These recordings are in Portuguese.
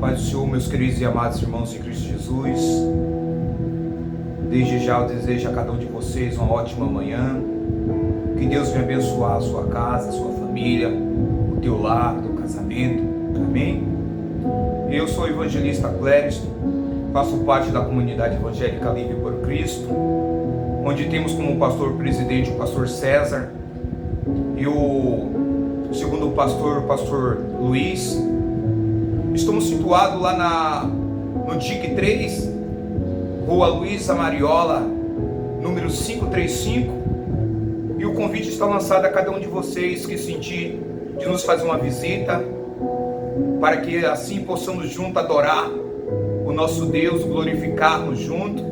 paz do Senhor, meus queridos e amados irmãos em Cristo Jesus. Desde já eu desejo a cada um de vocês uma ótima manhã. Que Deus venha abençoar a sua casa, a sua família, o teu lar, o teu casamento. Amém? Eu sou o evangelista Cléristo, faço parte da comunidade evangélica Livre por Cristo, onde temos como pastor presidente o pastor César e o segundo pastor, o pastor Luiz. Estamos situados lá no DIC 3, Rua Luiza Mariola, número 535, e o convite está lançado a cada um de vocês que sentir de nos fazer uma visita, para que assim possamos juntos adorar o nosso Deus, glorificarmos juntos,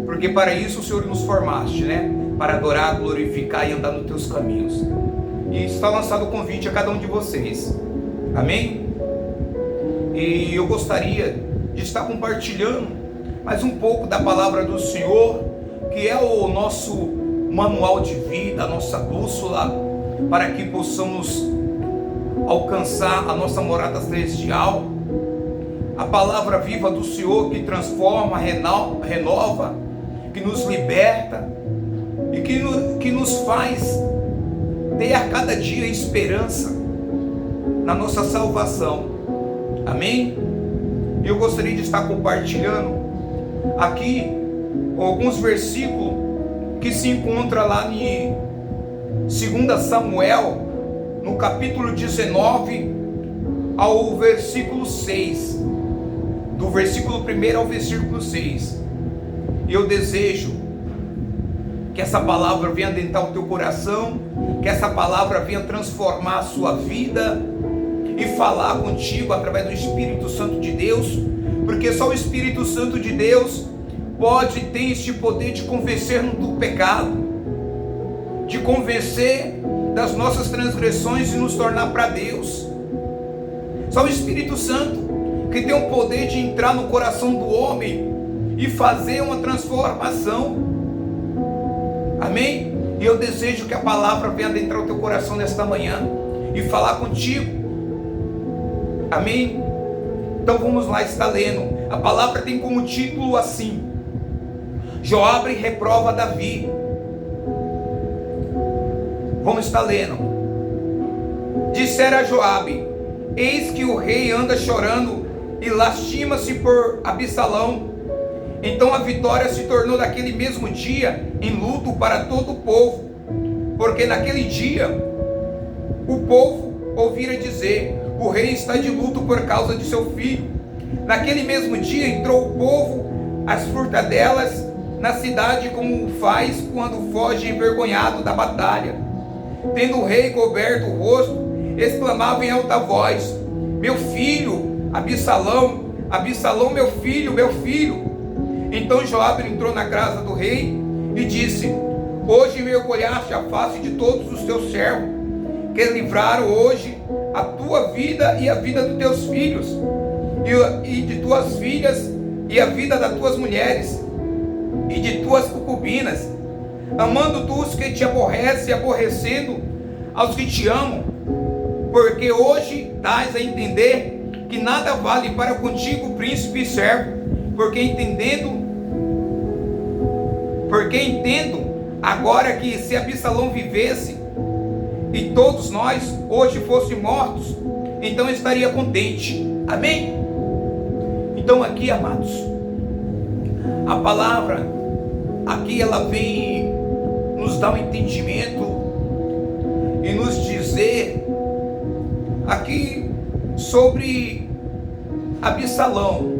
porque para isso o Senhor nos formaste, né? Para adorar, glorificar e andar nos teus caminhos. E está lançado o convite a cada um de vocês. Amém? E eu gostaria de estar compartilhando mais um pouco da palavra do Senhor, que é o nosso manual de vida, a nossa bússola, para que possamos alcançar a nossa morada celestial. A palavra viva do Senhor que transforma, renova, que nos liberta e que nos faz ter a cada dia esperança na nossa salvação. Amém? Eu gostaria de estar compartilhando aqui alguns versículos que se encontram lá em 2 Samuel, no capítulo 19 ao versículo 6, do versículo 1 ao versículo 6. E eu desejo que essa palavra venha adentrar o teu coração, que essa palavra venha transformar a sua vida e falar contigo através do Espírito Santo de Deus, porque só o Espírito Santo de Deus pode ter este poder de convencer-nos do pecado, de convencer das nossas transgressões e nos tornar para Deus. Só o Espírito Santo que tem o poder de entrar no coração do homem e fazer uma transformação. Amém? E eu desejo que a palavra venha adentrar o teu coração nesta manhã e falar contigo. Amém? Então vamos lá, está lendo. A palavra tem como título assim: Joabe reprova Davi. Vamos estar lendo. Dissera Joabe: eis que o rei anda chorando e lastima-se por Absalão. Então a vitória se tornou naquele mesmo dia em luto para todo o povo, porque naquele dia o povo ouvira dizer: o rei está de luto por causa de seu filho. Naquele mesmo dia entrou o povo às furtadelas na cidade, como faz quando foge envergonhado da batalha. Tendo o rei coberto o rosto, exclamava em alta voz: meu filho, Absalão, Absalão, meu filho, meu filho. Então Joabe entrou na casa do rei e disse: hoje mergulhaste a face de todos os teus servos, que livraram hoje a tua vida e a vida dos teus filhos, e de tuas filhas, e a vida das tuas mulheres, e de tuas concubinas, amando tu os que te aborrecem e aborrecendo aos que te amam, porque hoje dás a entender que nada vale para contigo príncipe e servo, porque entendo agora que se Absalão vivesse e todos nós hoje fossem mortos, então estaria contente. Amém? Então aqui, amados, a palavra aqui ela vem nos dar um entendimento e nos dizer aqui sobre Absalão,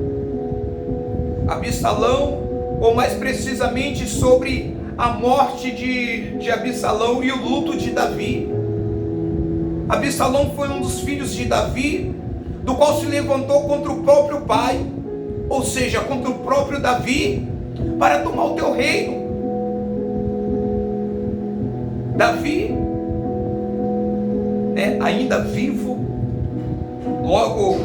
ou mais precisamente sobre a morte de Absalão e o luto de Davi. Absalão foi um dos filhos de Davi, do qual se levantou contra o próprio pai, ou seja, contra o próprio Davi, para tomar o teu reino. Davi, ainda vivo, logo,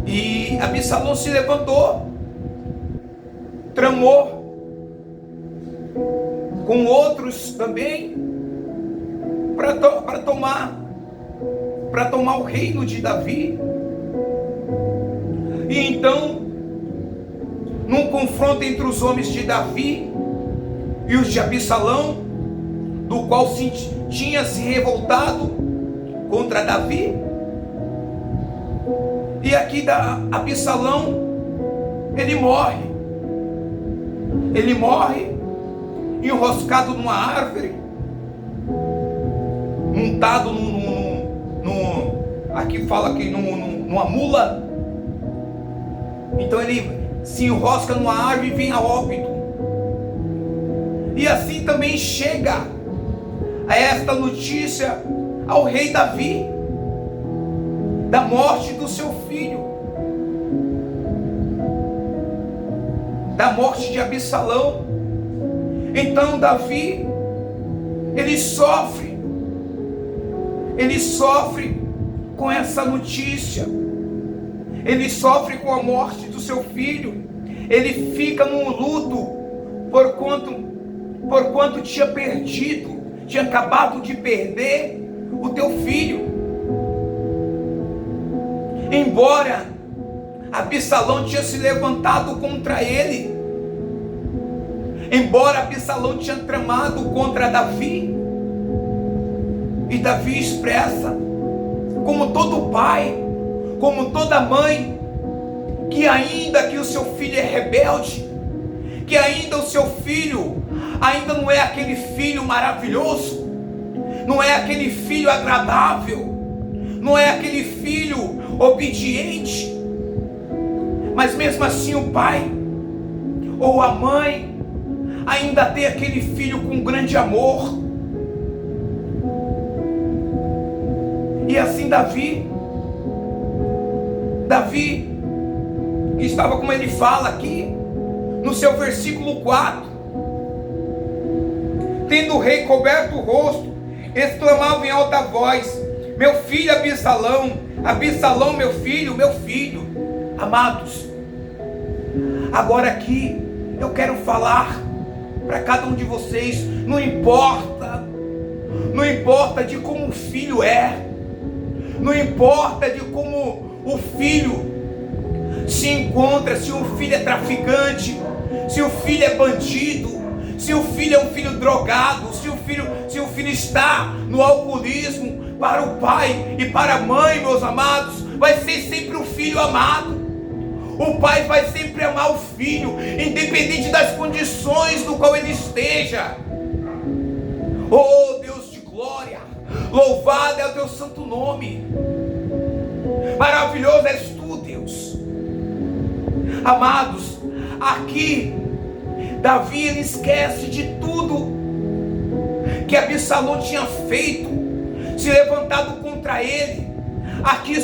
e Absalão se levantou, tramou com outros também para tomar para tomar o reino de Davi. E então, num confronto entre os homens de Davi e os de Absalão, do qual tinha se revoltado contra Davi, e aqui Absalão, ele morre enroscado numa árvore, montado aqui fala que numa mula. Então ele se enrosca numa árvore e vem a óbito. E assim também chega a esta notícia ao rei Davi, da morte do seu filho, da morte de Absalão. Então Davi, ele sofre com essa notícia, ele sofre com a morte do seu filho, ele fica num luto, por quanto tinha acabado de perder o teu filho. Embora Absalão tinha se levantado contra ele, embora Absalão tinha tramado contra Davi, e Davi expressa, como todo pai, como toda mãe, que ainda que o seu filho é rebelde, que ainda o seu filho ainda não é aquele filho maravilhoso, não é aquele filho agradável, não é aquele filho obediente, mas mesmo assim o pai ou a mãe ainda tem aquele filho com grande amor. E assim Davi estava, como ele fala aqui no seu versículo 4, tendo o rei coberto o rosto, exclamava em alta voz: meu filho Absalão, Absalão, meu filho. Amados, agora aqui eu quero falar para cada um de vocês, não importa de como o filho é, não importa de como o filho se encontra, se o filho é traficante, se o filho é bandido, se o filho é um filho drogado, se o filho está no alcoolismo, para o pai e para a mãe, meus amados, vai ser sempre um filho amado. O pai vai sempre amar o filho, independente das condições no qual ele esteja. Oh Deus de glória, louvado é o teu santo nome, maravilhoso és tu, Deus. Amados, aqui Davi, ele esquece de tudo que Absalão tinha feito, se levantado contra ele. Aqui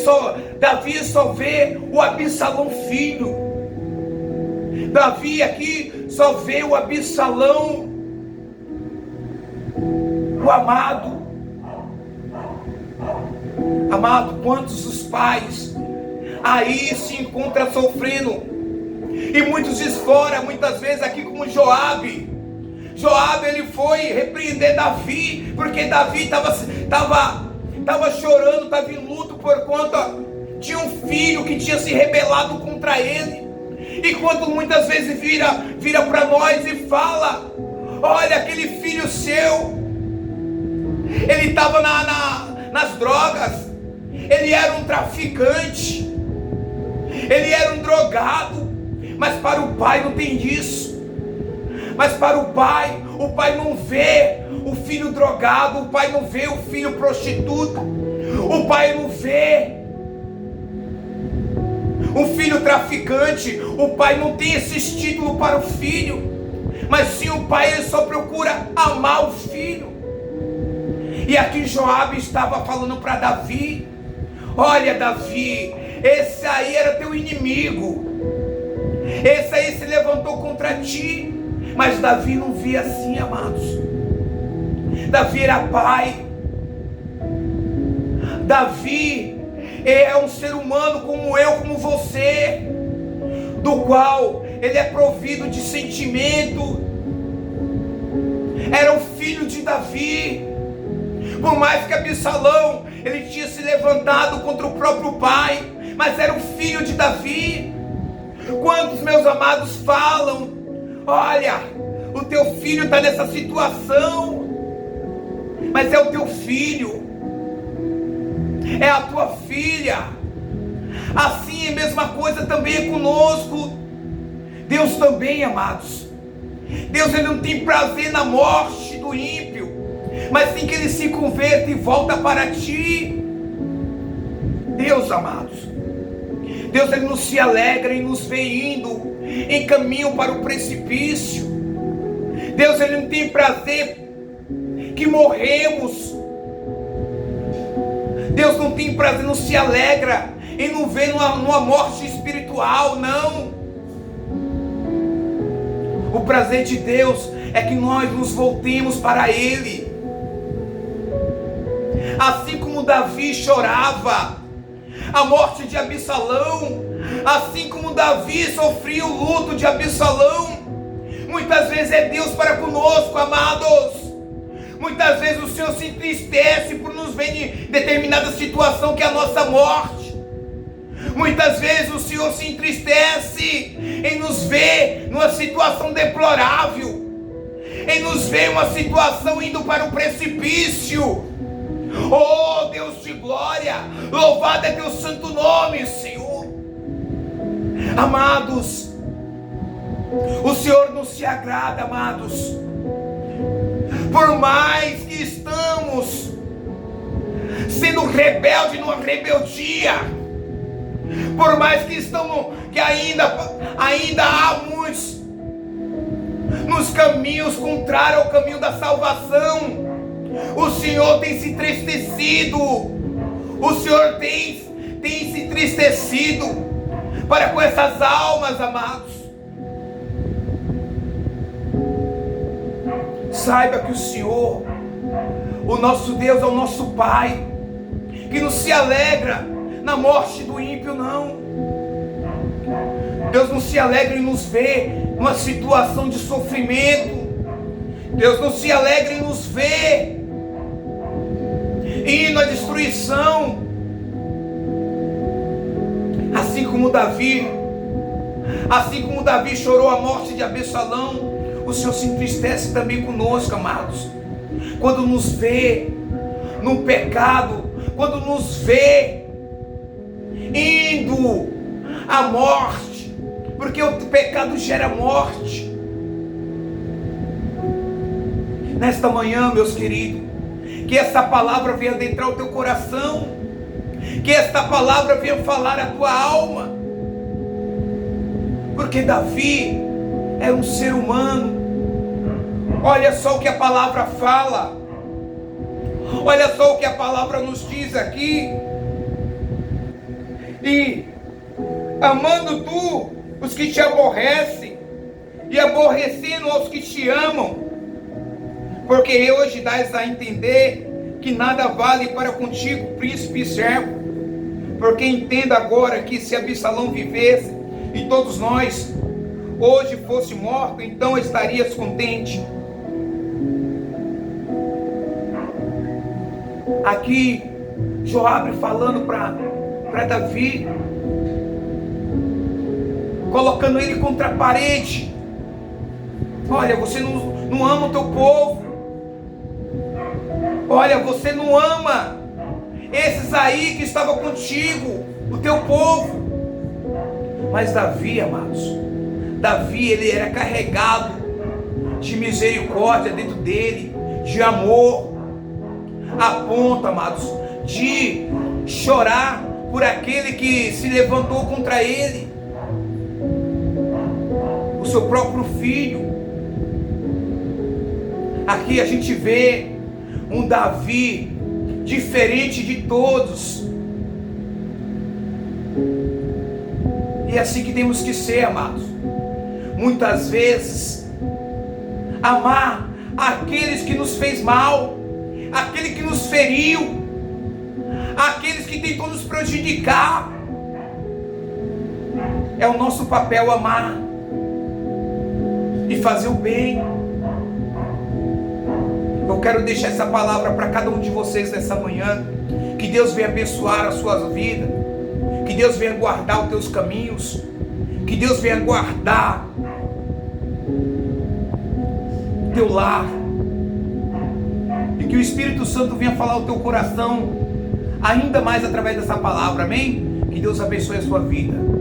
Davi só vê o Absalão filho. Davi aqui só vê o Absalão, o amado. Amado, quantos os pais aí se encontram sofrendo, e muitos de fora, muitas vezes aqui como Joabe, ele foi repreender Davi, porque Davi estava chorando, estava em luto por conta de um filho que tinha se rebelado contra ele. E quando muitas vezes vira para nós e fala: olha, aquele filho seu, ele estava nas drogas, ele era um traficante, ele era um drogado. Mas para o pai não tem disso. Mas para o pai não vê o filho drogado, o pai não vê o filho prostituta, o pai não vê o filho traficante, o pai não tem esses títulos para o filho, mas sim o pai, ele só procura amar o filho. E aqui Joabe estava falando para Davi: olha Davi, esse aí era teu inimigo, esse aí se levantou contra ti. Mas Davi não via assim, amados. Davi era pai. Davi é um ser humano como eu, como você, do qual ele é provido de sentimento. Era o filho de Davi. Por mais que Absalão ele tinha se levantado contra o próprio pai, mas era o filho de Davi. Quantos, meus amados, falam: olha, o teu filho está nessa situação, mas é o teu filho, é a tua filha. Assim é a mesma coisa também é conosco. Deus também, amados, Deus, ele não tem prazer na morte do ímpio, mas sim que ele se converta e volta para ti. Deus, amados, Deus, ele não se alegra em nos ver indo em caminho para o precipício. Deus, ele não tem prazer que morremos. Deus não tem prazer, não se alegra em nos ver numa morte espiritual, não. O prazer de Deus é que nós nos voltemos para Ele. Assim como Davi chorava a morte de Absalão, assim como Davi sofria o luto de Absalão, muitas vezes é Deus para conosco, amados. Muitas vezes o Senhor se entristece por nos ver em determinada situação que é a nossa morte. Muitas vezes o Senhor se entristece em nos ver numa situação deplorável, em nos ver uma situação indo para o precipício. Oh, Deus de glória, louvado é teu santo nome, Senhor. Amados, o Senhor não se agrada, amados, por mais que estamos sendo rebelde numa rebeldia, por mais que estamos, que ainda há muitos nos caminhos contrários ao caminho da salvação, o Senhor tem se entristecido, o Senhor tem se entristecido para com essas almas, amados. Saiba que o Senhor, o nosso Deus, é o nosso Pai, que não se alegra na morte do ímpio, não. Deus não se alegra em nos ver numa situação de sofrimento. Deus não se alegra em nos ver indo à destruição. Assim como Davi chorou a morte de Absalão, o Senhor se entristece também conosco, amados, quando nos vê no pecado, quando nos vê indo à morte, porque o pecado gera morte. Nesta manhã, meus queridos, que essa palavra venha adentrar o teu coração, que esta palavra venha falar a tua alma, porque Davi é um ser humano. Olha só o que a palavra fala, olha só o que a palavra nos diz aqui. E amando tu os que te aborrecem, e aborrecendo aos que te amam, porque hoje dás a entender que nada vale para contigo, príncipe e servo. Porque entenda agora que se Absalão vivesse e todos nós hoje fosse morto, então estarias contente. Aqui Joabe falando para Davi, colocando ele contra a parede. Olha, você não ama o teu povo. Olha, você não ama esses aí que estavam contigo, o teu povo. Mas Davi, amados, Davi, ele era carregado de misericórdia dentro dele, de amor, a ponto, amados, de chorar por aquele que se levantou contra ele, o seu próprio filho. Aqui a gente vê um Davi diferente de todos. E é assim que temos que ser, amados. Muitas vezes amar aqueles que nos fez mal, aquele que nos feriu, aqueles que tentam nos prejudicar. É o nosso papel amar e fazer o bem. Eu quero deixar essa palavra para cada um de vocês nessa manhã. Que Deus venha abençoar a sua vida. Que Deus venha guardar os teus caminhos. Que Deus venha guardar o teu lar. E que o Espírito Santo venha falar ao teu coração ainda mais através dessa palavra, amém? Que Deus abençoe a sua vida.